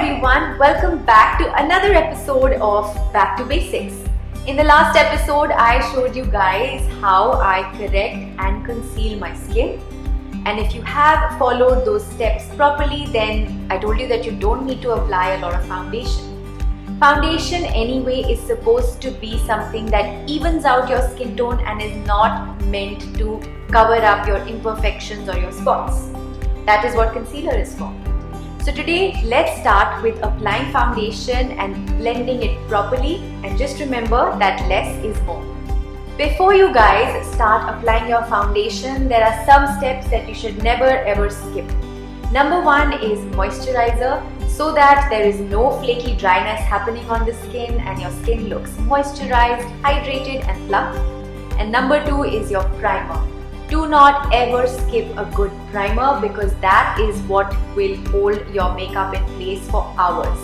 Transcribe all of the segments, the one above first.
everyone, welcome back to another episode of Back to Basics. In the last episode, I showed you guys how I correct and conceal my skin. And if you have followed those steps properly, then I told you that you don't need to apply a lot of foundation. Foundation anyway is supposed to be something that evens out your skin tone and is not meant to cover up your imperfections or your spots. That is what concealer is for. So today, let's start with applying foundation and blending it properly, and just remember that less is more. Before you guys start applying your foundation, there are some steps that you should never ever skip. Number one is moisturizer, so that there is no flaky dryness happening on the skin and your skin looks moisturized, hydrated and plump. And number two is your primer. Do not ever skip a good primer because that is what will hold your makeup in place for hours.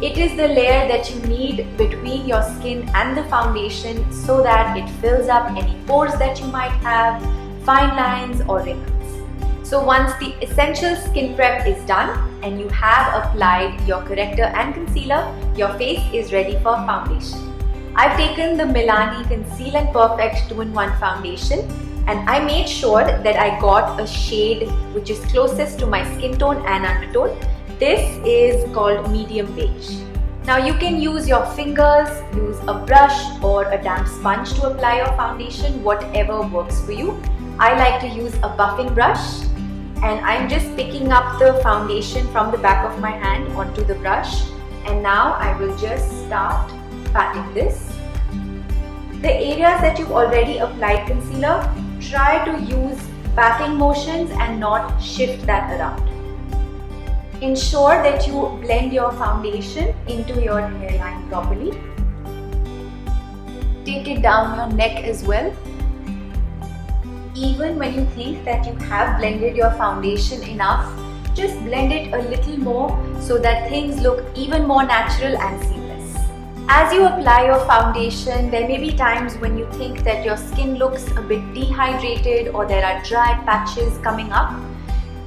It is the layer that you need between your skin and the foundation so that it fills up any pores that you might have, fine lines or wrinkles. So once the essential skin prep is done and you have applied your corrector and concealer, your face is ready for foundation. I've taken the MILANI Conceal & Perfect 2-in-1 foundation, and I made sure that I got a shade which is closest to my skin tone and undertone. This is called medium beige. Now you can use your fingers, use a brush or a damp sponge to apply your foundation, whatever works for you. I like to use a buffing brush, and I'm just picking up the foundation from the back of my hand onto the brush, and now I will just start patting this. The areas that you've already applied concealer, try to use patting motions and not shift that around. Ensure that you blend your foundation into your hairline properly. Take it down your neck as well. Even when you think that you have blended your foundation enough, just blend it a little more so that things look even more natural and seamless. As you apply your foundation, there may be times when you think that your skin looks a bit dehydrated or there are dry patches coming up.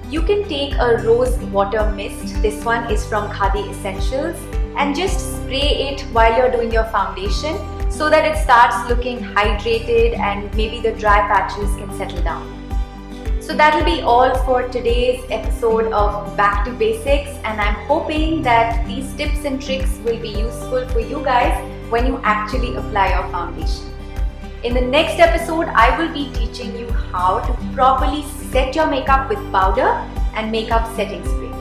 You can take a rose water mist, this one is from KHADI Essentials, and just spray it while you're doing your foundation so that it starts looking hydrated and maybe the dry patches can settle down. So that'll be all for today's episode of Back to Basics, and I'm hoping that these tips and tricks will be useful for you guys when you actually apply your foundation. In the next episode, I will be teaching you how to properly set your makeup with powder and makeup setting spray.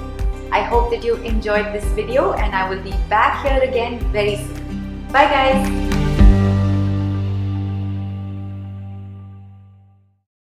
I hope that you enjoyed this video, and I will be back here again very soon. Bye guys!